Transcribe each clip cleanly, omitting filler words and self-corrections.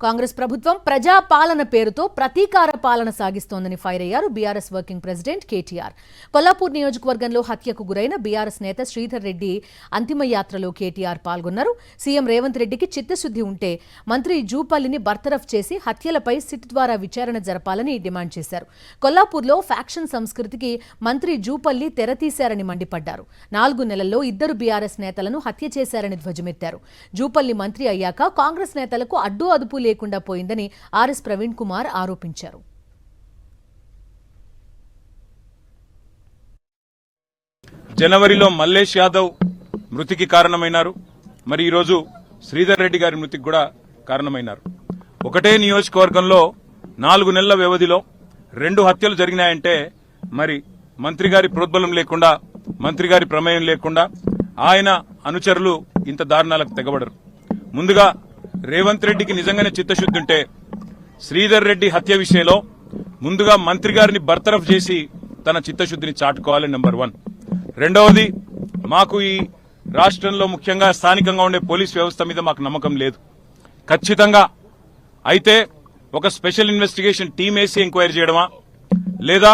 కాంగ్రెస్ ప్రభుత్వం ప్రజా పాలన పేరుతో ప్రతీకార పాలన సాగిస్తోందని ఫైర్ అయ్యారు BRS working president KTR. Kollapur నియోజకవర్గంలో హత్యకు గురైన బీఆర్ఎస్ నేత శ్రీధర్ రెడ్డి అంతిమ యాత్రలో కేటీఆర్ పాల్గొన్నారు. సీఎం రేవంత్ రెడ్డికి చిత్తశుద్ది ఉంటే మంత్రి జూపల్లిని బర్తరఫ్ చేసి హత్యలపై సిట్ ద్వారా విచారణ జరపాలని డిమాండ్ చేశారు. కొల్లాపూర్లో ఫ్యాక్షన్ సంస్కృతికి మంత్రి జూపల్లి తెరతీశారని మండిపడ్డారు. 4 నెలల్లో 2 బీఆర్ఎస్ నేతలను హత్య చేశారని ధ్వజమెత్తారు. జూపల్లి మంత్రి అయ్యాక కాంగ్రెస్ నేతలకు అడ్డు అదుపు లేకుండా పోయిందని ఆర్ఎస్ ప్రవీణ్ కుమార్ ఆరోపించారు. జనవరిలో మల్లేష్ యాదవ్ మృతికి కారణమైనారు. మరి ఈరోజు శ్రీధర్ రెడ్డి గారి మృతికి కూడా కారణమైనారు. ఒకటే నియోజకవర్గంలో 4 నెలల వ్యవధిలో 2 హత్యలు జరిగినాయంటే మరి మంత్రి గారి ప్రోద్బలం లేకుండా, మంత్రి గారి ప్రమేయం లేకుండా ఆయన అనుచరులు ఇంత దారుణాలకు తెగబడరు. ముందుగా రేవంత్ రెడ్డికి నిజంగానే చిత్తశుద్ధి ఉంటే శ్రీధర్ రెడ్డి హత్య విషయంలో ముందుగా మంత్రి గారిని బర్తరఫ్ చేసి తన చిత్తశుద్ధిని చాటుకోవాలి. నెంబర్ 1. రెండవది, మాకు ఈ రాష్ట్రంలో ముఖ్యంగా స్థానికంగా ఉండే పోలీస్ వ్యవస్థ మీద మాకు నమ్మకం లేదు. ఖచ్చితంగా అయితే ఒక స్పెషల్ ఇన్వెస్టిగేషన్ టీం వేసి ఎంక్వైరీ చేయడమా, లేదా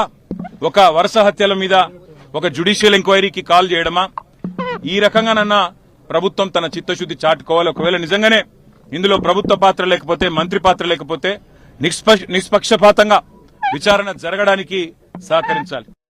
ఒక వరుస హత్యల మీద ఒక జ్యుడిషియల్ ఎంక్వైరీకి కాల్ చేయడమా, ఈ రకంగానన్నా ప్రభుత్వం తన చిత్తశుద్ది చాటుకోవాలి. ఒకవేళ నిజంగానే ఇందులో ప్రభుత్వ పాత్ర లేకపోతే, మంత్రి పాత్ర లేకపోతే నిష్పక్షపాతంగా విచారణ జరగడానికి సహకరించాలి.